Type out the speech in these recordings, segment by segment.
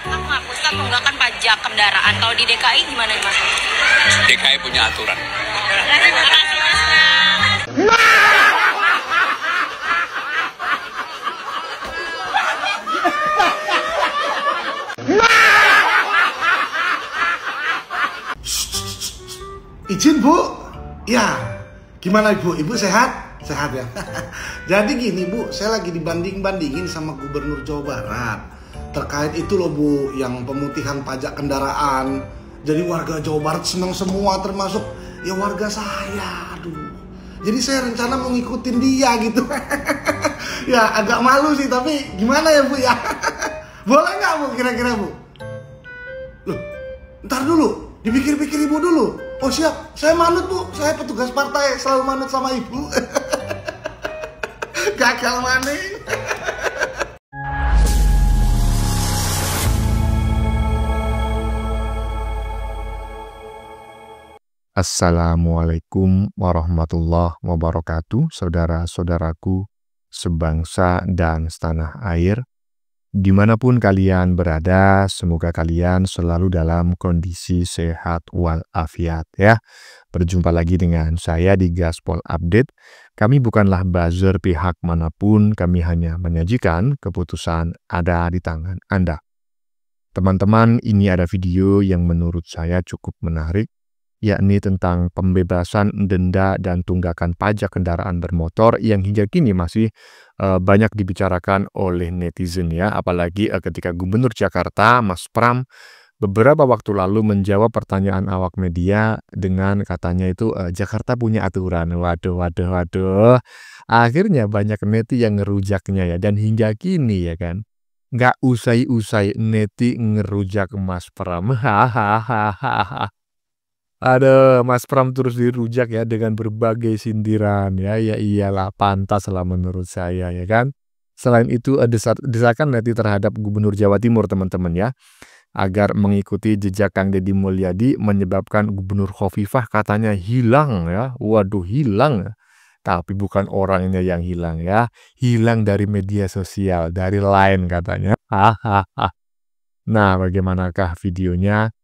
menghapuskan tunggakan pajak kendaraan. Kalau di DKI gimana Mas? DKI punya aturan. Terima kasih Mas. Izin Bu, ya gimana Ibu? Ibu sehat? Sehat ya. Jadi gini Bu, saya lagi dibanding-bandingin sama Gubernur Jawa Barat terkait itu loh Bu, yang pemutihan pajak kendaraan. Jadi warga Jawa Barat senang semua, termasuk ya warga saya. Aduh, jadi saya rencana mau ngikutin dia gitu. Ya agak malu sih, tapi gimana ya Bu ya? Boleh nggak Bu kira-kira Bu? Loh, ntar dulu, dipikir-pikir Ibu dulu. Oh siap, saya manut Bu, saya petugas partai, selalu manut sama Ibu. Gagal maning. Assalamualaikum warahmatullahi wabarakatuh, saudara-saudaraku sebangsa dan setanah air. Dimanapun kalian berada, semoga kalian selalu dalam kondisi sehat walafiat ya. Berjumpa lagi dengan saya di Gaspol Update. Kami bukanlah buzzer pihak manapun, kami hanya menyajikan keputusan ada di tangan Anda. Teman-teman, ini ada video yang menurut saya cukup menarik, yakni tentang pembebasan denda dan tunggakan pajak kendaraan bermotor yang hingga kini masih banyak dibicarakan oleh netizen ya, apalagi ketika Gubernur Jakarta Mas Pram beberapa waktu lalu menjawab pertanyaan awak media dengan katanya itu Jakarta punya aturan. Waduh. Akhirnya banyak neti yang ngerujaknya ya, dan hingga kini ya kan nggak usai-usai neti ngerujak Mas Pram. Hahaha. Aduh, Mas Pram terus dirujak ya dengan berbagai sindiran ya. Ya iyalah, pantas lah menurut saya ya kan. Selain itu desakan neti terhadap Gubernur Jawa Timur teman-teman ya, agar mengikuti jejak Kang Deddy Mulyadi, menyebabkan Gubernur Khofifah katanya hilang ya. Waduh, hilang. Tapi bukan orangnya yang hilang ya. Hilang dari media sosial, dari Line katanya. Hahaha. Nah, bagaimanakah videonya?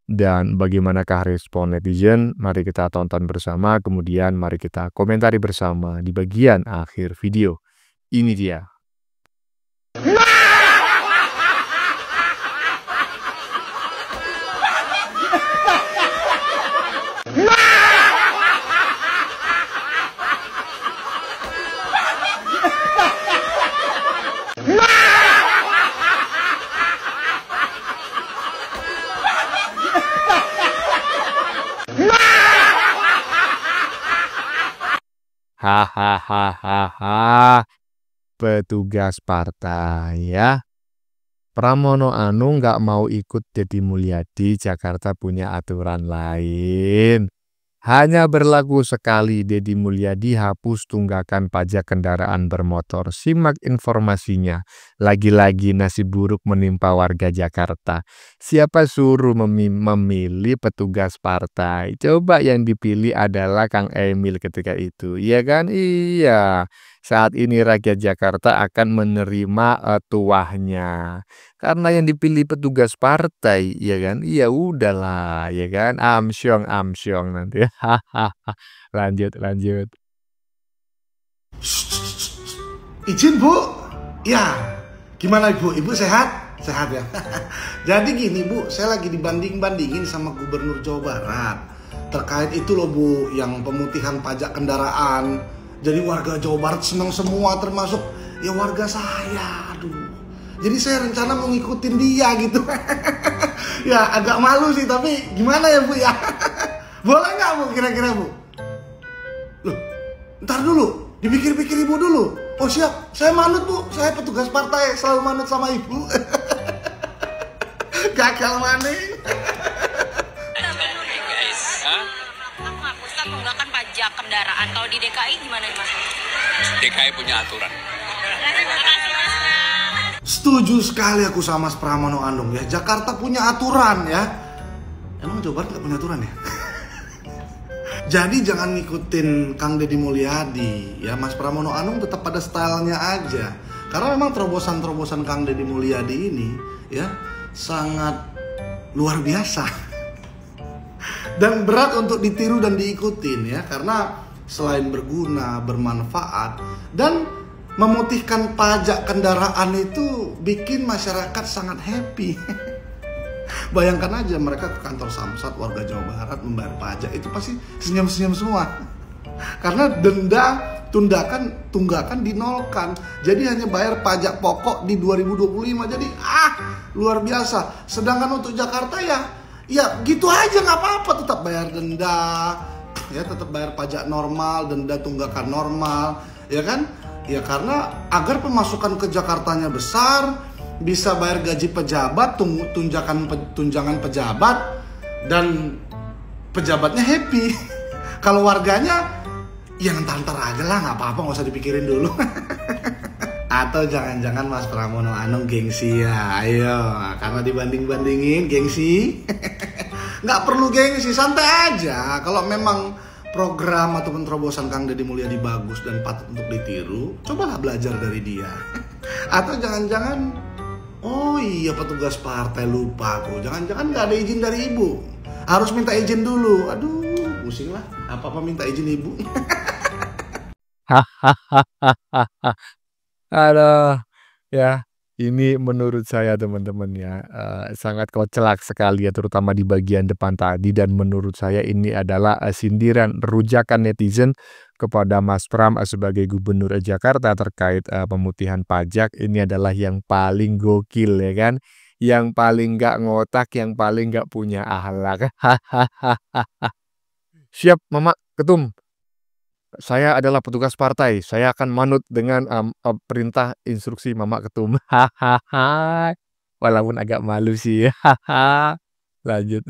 Dan bagaimanakah respon netizen? Mari kita tonton bersama, kemudian mari kita komentari bersama di bagian akhir video. Ini dia. Hahaha, petugas partai ya. Pramono Anung nggak mau ikut Deddy Mulyadi, Jakarta punya aturan lain. Hanya berlaku sekali, Deddy Mulyadi hapus tunggakan pajak kendaraan bermotor. Simak informasinya. Lagi-lagi nasib buruk menimpa warga Jakarta. Siapa suruh memilih petugas partai? Coba yang dipilih adalah Kang Emil ketika itu. Iya kan? Iya. Saat ini rakyat Jakarta akan menerima tuahnya. Karena yang dipilih petugas partai, ya kan? Iya udahlah, ya kan? Amsyong nanti. Lanjut. Izin Bu, ya gimana Ibu? Ibu sehat? Sehat ya. Jadi gini Bu, saya lagi dibanding-bandingin sama Gubernur Jawa Barat terkait itu loh Bu, yang pemutihan pajak kendaraan. Jadi warga Jawa Barat senang semua, termasuk ya warga saya. Aduh, jadi saya rencana mau ngikutin dia gitu. Ya agak malu sih, tapi gimana ya Bu ya? Boleh nggak Bu kira-kira Bu? Loh, ntar dulu, dipikir-pikir Ibu dulu. Oh siap, saya manut Bu, saya petugas partai, selalu manut sama Ibu. Gagal maning. Menghapuskan tunggakan pajak kendaraan. Kalau di DKI gimana Mas? DKI punya aturan. Terima kasih Mas. Setuju sekali aku sama Mas Pramono Anung ya. Jakarta punya aturan ya. Emang Jawa Barat nggak punya aturan ya? Jadi jangan ngikutin Kang Deddy Mulyadi ya. Mas Pramono Anung tetap pada stylenya aja. Karena memang terobosan-terobosan Kang Deddy Mulyadi ini ya sangat luar biasa dan berat untuk ditiru dan diikutin ya, karena selain berguna, bermanfaat dan memutihkan pajak kendaraan itu bikin masyarakat sangat happy. Bayangkan aja mereka ke kantor Samsat, warga Jawa Barat membayar pajak itu pasti senyum-senyum semua. Karena denda tunggakan dinolkan. Jadi hanya bayar pajak pokok di 2025. Jadi luar biasa. Sedangkan untuk Jakarta ya gitu aja nggak apa-apa, tetap bayar denda, ya tetap bayar pajak normal, denda tunggakan normal, ya kan? Ya karena agar pemasukan ke Jakartanya besar, bisa bayar gaji pejabat, tunjangan pejabat, dan pejabatnya happy. Kalau warganya ya ntar aja lah, nggak apa-apa, nggak usah dipikirin dulu. Atau jangan-jangan Mas Pramono Anung gengsi ya, ayo, karena dibanding-bandingin gengsi. Nggak perlu gengsi, santai aja. Kalau memang program ataupun terobosan Kang Deddy Mulyadi bagus dan patut untuk ditiru, cobalah belajar dari dia. Atau jangan-jangan, oh iya petugas partai lupa aku, jangan-jangan nggak ada izin dari ibu, harus minta izin dulu. Aduh, pusing lah, apa-apa minta izin ibu. Aduh, ya ini menurut saya teman-teman ya sangat kocak sekali ya, terutama di bagian depan tadi, dan menurut saya ini adalah sindiran rujakan netizen kepada Mas Pram sebagai Gubernur Jakarta terkait pemutihan pajak. Ini adalah yang paling gokil ya kan, yang paling nggak ngotak, yang paling nggak punya akhlak. Siap Mama Ketum. Saya adalah petugas partai. Saya akan manut dengan perintah instruksi Mama Ketum. Walaupun agak malu sih. Lanjut.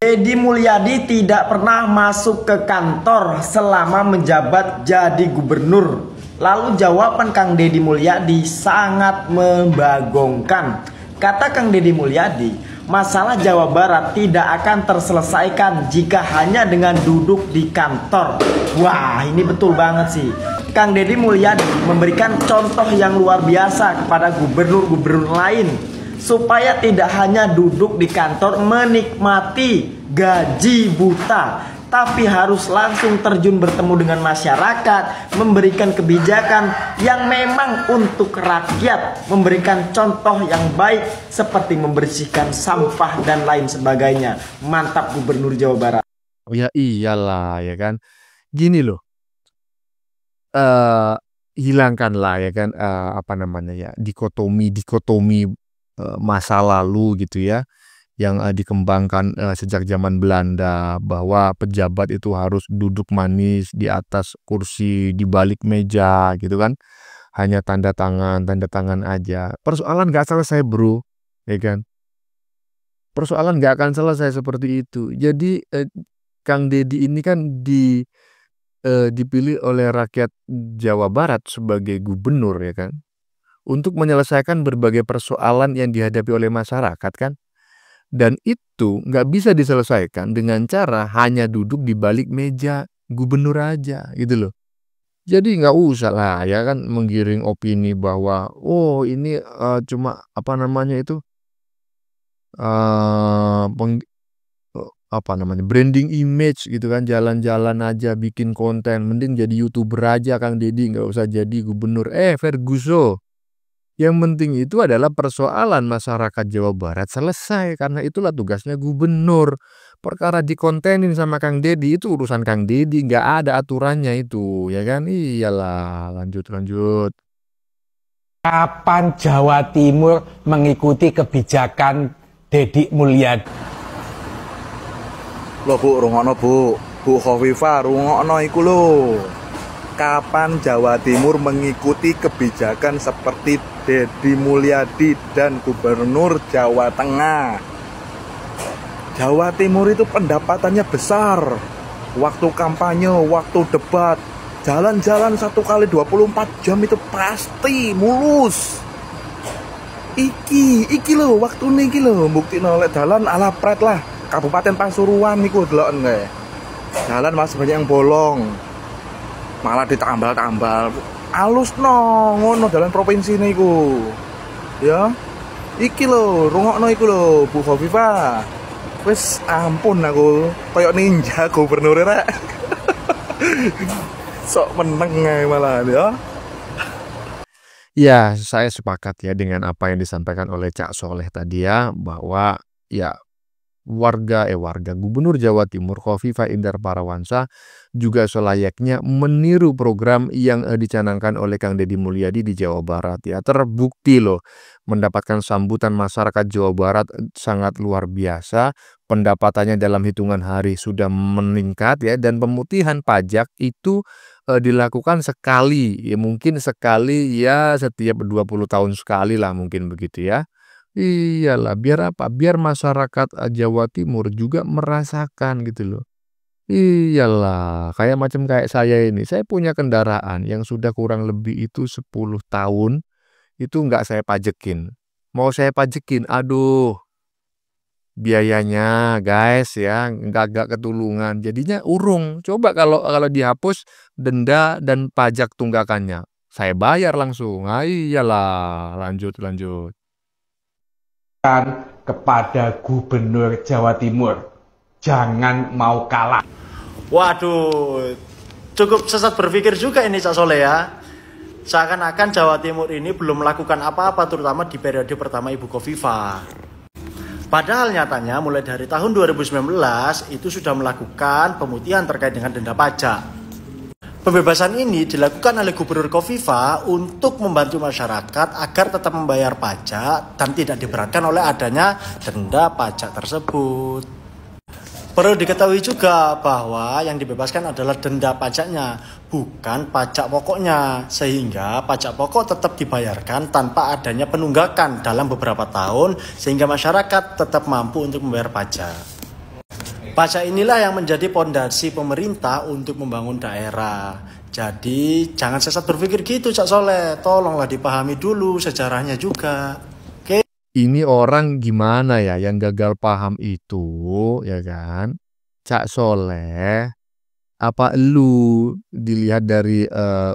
Deddy Mulyadi tidak pernah masuk ke kantor selama menjabat jadi gubernur. Lalu jawaban Kang Deddy Mulyadi sangat membagongkan. Kata Kang Deddy Mulyadi, masalah Jawa Barat tidak akan terselesaikan jika hanya dengan duduk di kantor. Wah, ini betul banget sih. Kang Deddy Mulyadi memberikan contoh yang luar biasa kepada gubernur-gubernur lain, supaya tidak hanya duduk di kantor menikmati gaji buta, tapi harus langsung terjun bertemu dengan masyarakat, memberikan kebijakan yang memang untuk rakyat, memberikan contoh yang baik seperti membersihkan sampah dan lain sebagainya. Mantap Gubernur Jawa Barat. Oh ya iyalah ya kan. Gini loh. Hilangkanlah ya kan dikotomi masa lalu gitu ya, yang dikembangkan sejak zaman Belanda, bahwa pejabat itu harus duduk manis di atas kursi, di balik meja gitu kan, hanya tanda tangan aja. Persoalan nggak selesai bro, ya kan? Persoalan nggak akan selesai seperti itu. Jadi Kang Deddy ini kan dipilih oleh rakyat Jawa Barat sebagai gubernur ya kan, untuk menyelesaikan berbagai persoalan yang dihadapi oleh masyarakat kan. Dan itu nggak bisa diselesaikan dengan cara hanya duduk di balik meja gubernur aja gitu loh. Jadi nggak usah lah ya kan menggiring opini bahwa oh ini cuma branding image gitu kan, jalan-jalan aja bikin konten, mending jadi YouTuber aja Kang Deddy, nggak usah jadi gubernur. Ferguso. Yang penting itu adalah persoalan masyarakat Jawa Barat selesai, karena itulah tugasnya gubernur. Perkara dikontenin sama Kang Deddy itu urusan Kang Deddy, nggak ada aturannya itu, ya kan? Iyalah, lanjut. Kapan Jawa Timur mengikuti kebijakan Deddy Mulyadi? Loh Bu, rungokno Bu Khofifah, rungokno iku lho. Kapan Jawa Timur mengikuti kebijakan seperti Deddy Mulyadi dan Gubernur Jawa Tengah? Jawa Timur itu pendapatannya besar. Waktu kampanye, waktu debat, jalan-jalan 1 kali 24 jam itu pasti mulus. Iki lho, waktu niki lho, bukti nolak dalan ala pret lah. Kabupaten Pasuruan niku deloken kae. Jalan masih banyak yang bolong. Malah ditambal-tambal. alus no ngono dalan provinsi niku. Ya. Iki lho, rungokno iku lho, Bu Khofifa. Wis ampun aku koyo ninja gubernur rek. Sok meneng ae malah ya. Ya, saya sepakat ya dengan apa yang disampaikan oleh Cak Soleh tadi ya, bahwa ya warga Gubernur Jawa Timur Khofifa Indar Parawansa juga selayaknya meniru program yang dicanangkan oleh Kang Deddy Mulyadi di Jawa Barat ya. Terbukti loh mendapatkan sambutan masyarakat Jawa Barat sangat luar biasa. Pendapatannya dalam hitungan hari sudah meningkat ya, dan pemutihan pajak itu dilakukan sekali ya, mungkin sekali ya setiap 20 tahun sekali lah mungkin begitu ya. Iyalah, biar apa? Biar masyarakat Jawa Timur juga merasakan gitu loh. Iyalah, kayak saya ini. Saya punya kendaraan yang sudah kurang lebih itu 10 tahun, itu nggak saya pajekin. Mau saya pajekin, aduh, biayanya guys ya, nggak ketulungan. Jadinya urung. Coba kalau dihapus denda dan pajak tunggakannya. Saya bayar langsung. Ah, iyalah, lanjut. Kepada Gubernur Jawa Timur, jangan mau kalah. Waduh, cukup sesat berpikir juga ini Cak Soleh ya. Seakan-akan Jawa Timur ini belum melakukan apa-apa, terutama di periode pertama Ibu Khofifa. Padahal nyatanya mulai dari tahun 2019 itu sudah melakukan pemutihan terkait dengan denda pajak. Pembebasan ini dilakukan oleh Gubernur Khofifa untuk membantu masyarakat agar tetap membayar pajak dan tidak diberatkan oleh adanya denda pajak tersebut. Perlu diketahui juga bahwa yang dibebaskan adalah denda pajaknya, bukan pajak pokoknya. Sehingga pajak pokok tetap dibayarkan tanpa adanya penunggakan dalam beberapa tahun, sehingga masyarakat tetap mampu untuk membayar pajak. Pajak inilah yang menjadi pondasi pemerintah untuk membangun daerah. Jadi jangan sesat berpikir gitu Cak Soleh. Tolonglah dipahami dulu sejarahnya juga. Oke. Ini orang gimana ya yang gagal paham itu ya kan? Cak Soleh, apa lu dilihat dari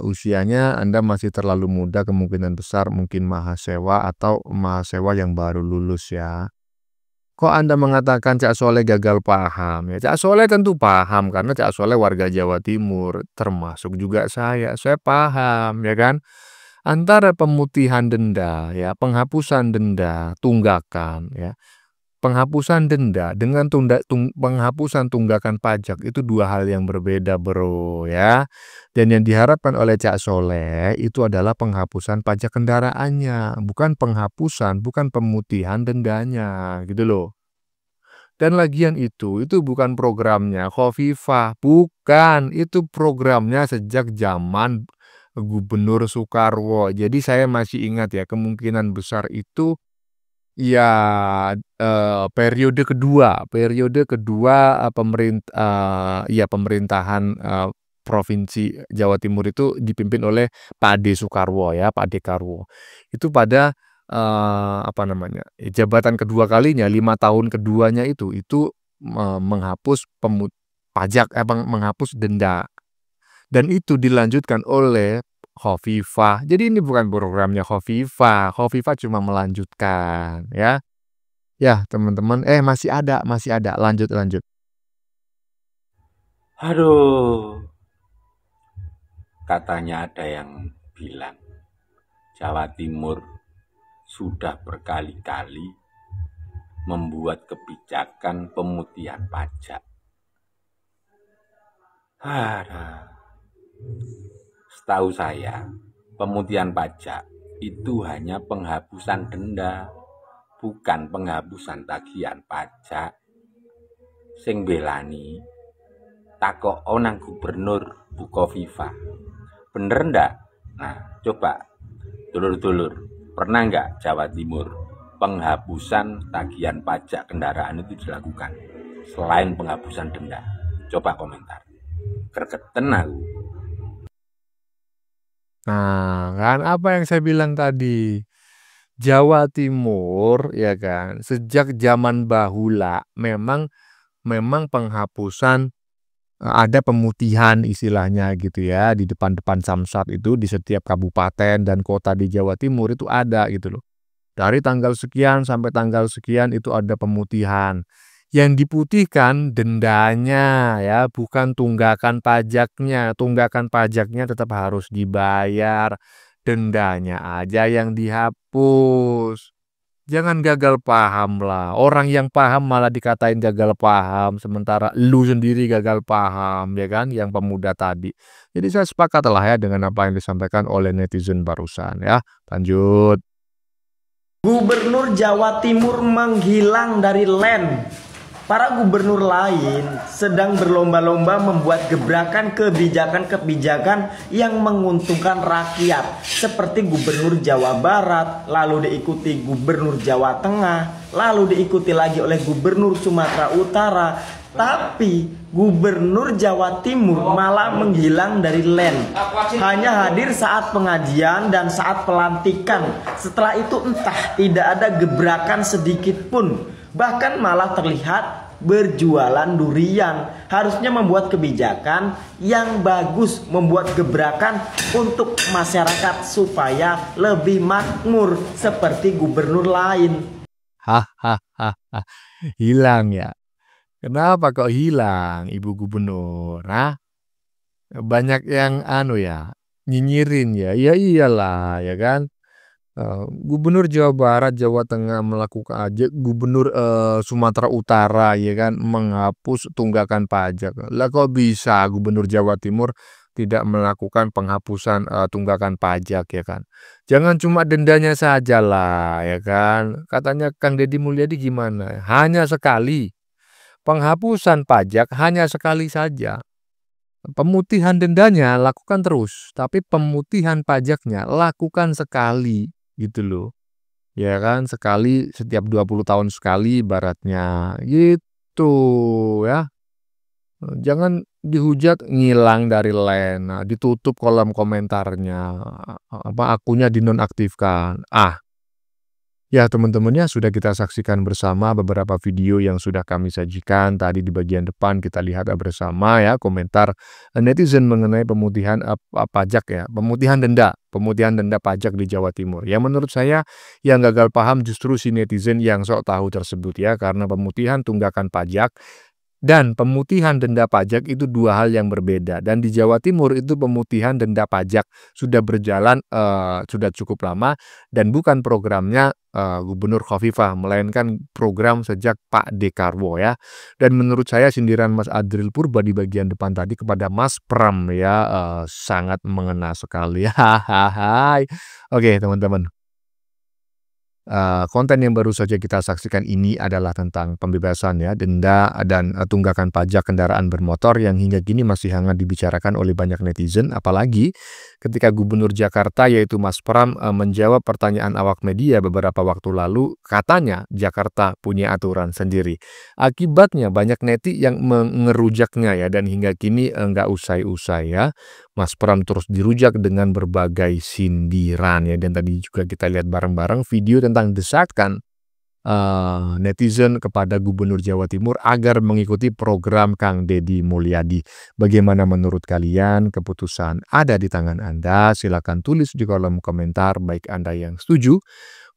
usianya Anda masih terlalu muda, kemungkinan besar mungkin mahasiswa atau mahasiswa yang baru lulus ya. Kok Anda mengatakan Cak Soleh gagal paham ya? Cak Soleh tentu paham karena Cak Soleh warga Jawa Timur, termasuk juga saya. Saya paham ya kan? Antara pemutihan denda ya, penghapusan denda tunggakan ya. Penghapusan denda dengan penghapusan tunggakan pajak itu dua hal yang berbeda, Bro ya. Dan yang diharapkan oleh Cak Soleh itu adalah penghapusan pajak kendaraannya, bukan pemutihan dendanya gitu loh. Dan lagian itu bukan programnya Khofifa, bukan, itu programnya sejak zaman Gubernur Soekarwo. Jadi saya masih ingat ya, kemungkinan besar itu ya periode kedua pemerintahan Provinsi Jawa Timur itu dipimpin oleh Pak Ade Soekarwo ya, Pak Dekarwo. Itu pada jabatan kedua kalinya, 5 tahun keduanya itu menghapus menghapus denda. Dan itu dilanjutkan oleh Khofifa. Jadi ini bukan programnya Khofifa. Khofifa cuma melanjutkan ya. Ya, teman-teman, masih ada. Lanjut. Aduh, katanya ada yang bilang Jawa Timur sudah berkali-kali membuat kebijakan pemutihan pajak. Setahu saya, pemutihan pajak itu hanya penghapusan denda, bukan penghapusan tagihan pajak. Sing belani takok onang Gubernur Bu Khofifa. Bener ndak? Nah, coba dulur-dulur, pernah nggak Jawa Timur penghapusan tagihan pajak kendaraan itu dilakukan selain penghapusan denda? Coba komentar. Kergeten aku. Nah, kan apa yang saya bilang tadi? Jawa Timur ya kan, sejak zaman bahula memang penghapusan ada pemutihan istilahnya gitu ya, di depan-depan Samsat itu di setiap kabupaten dan kota di Jawa Timur itu ada gitu loh. Dari tanggal sekian sampai tanggal sekian itu ada pemutihan. Yang diputihkan dendanya ya, bukan tunggakan pajaknya. Tunggakan pajaknya tetap harus dibayar. Dendanya aja yang dihapus. Jangan gagal paham lah. Orang yang paham malah dikatain gagal paham. Sementara lu sendiri gagal paham ya kan, yang pemuda tadi. Jadi saya sepakat lah ya dengan apa yang disampaikan oleh netizen barusan ya. Lanjut. Gubernur Jawa Timur menghilang dari LAN. Para gubernur lain sedang berlomba-lomba membuat gebrakan kebijakan-kebijakan yang menguntungkan rakyat, seperti Gubernur Jawa Barat, lalu diikuti Gubernur Jawa Tengah, lalu diikuti lagi oleh Gubernur Sumatera Utara. Tapi Gubernur Jawa Timur malah menghilang dari LAN. Hanya hadir saat pengajian dan saat pelantikan. Setelah itu entah, tidak ada gebrakan sedikit pun. Bahkan malah terlihat berjualan durian. Harusnya membuat kebijakan yang bagus, membuat gebrakan untuk masyarakat supaya lebih makmur seperti gubernur lain. Hahaha, hilang ya. Kenapa kok hilang Ibu Gubernur? Banyak yang nyinyirin ya. Ya iyalah ya kan. Gubernur Jawa Barat, Jawa Tengah melakukan aja, Gubernur Sumatera Utara ya kan menghapus tunggakan pajak. Lah kok bisa Gubernur Jawa Timur tidak melakukan penghapusan tunggakan pajak ya kan? Jangan cuma dendanya saja lah ya kan. Katanya Kang Deddy Mulyadi gimana? Hanya sekali. Penghapusan pajak hanya sekali saja. Pemutihan dendanya lakukan terus, tapi pemutihan pajaknya lakukan sekali. Gitu loh, ya kan, sekali setiap 20 tahun sekali ibaratnya gitu ya. Jangan dihujat ngilang dari LAN, ditutup kolom komentarnya, akunnya dinonaktifkan. Ya teman-teman ya, sudah kita saksikan bersama beberapa video yang sudah kami sajikan. Tadi di bagian depan kita lihat bersama ya komentar netizen mengenai pemutihan pajak ya, pemutihan denda pajak di Jawa Timur. Ya menurut saya yang gagal paham justru si netizen yang sok tahu tersebut ya, karena pemutihan tunggakan pajak dan pemutihan denda pajak itu dua hal yang berbeda. Dan di Jawa Timur itu pemutihan denda pajak sudah berjalan sudah cukup lama dan bukan programnya Gubernur Khofifah, melainkan program sejak Pak Dekarwo ya. Dan menurut saya sindiran Mas Adril Purba di bagian depan tadi kepada Mas Pram ya sangat mengena sekali. Oke teman-teman. Konten yang baru saja kita saksikan ini adalah tentang pembebasan ya denda dan tunggakan pajak kendaraan bermotor yang hingga kini masih hangat dibicarakan oleh banyak netizen, apalagi ketika Gubernur Jakarta yaitu Mas Pram menjawab pertanyaan awak media beberapa waktu lalu, katanya Jakarta punya aturan sendiri. Akibatnya banyak neti yang mengerujaknya ya, dan hingga kini nggak usai-usai ya. Mas Pram terus dirujak dengan berbagai sindiran ya, dan tadi juga kita lihat bareng-bareng video tentang desakan netizen kepada Gubernur Jawa Timur agar mengikuti program Kang Deddy Mulyadi. Bagaimana menurut kalian? Keputusan ada di tangan Anda. Silakan tulis di kolom komentar baik Anda yang setuju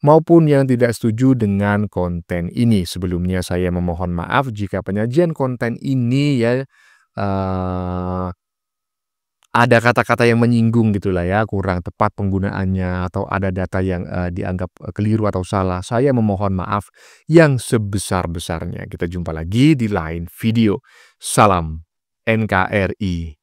maupun yang tidak setuju dengan konten ini. Sebelumnya saya memohon maaf jika penyajian konten ini ya ada kata-kata yang menyinggung gitulah ya, kurang tepat penggunaannya atau ada data yang dianggap keliru atau salah. Saya memohon maaf yang sebesar-besarnya. Kita jumpa lagi di lain video. Salam NKRI.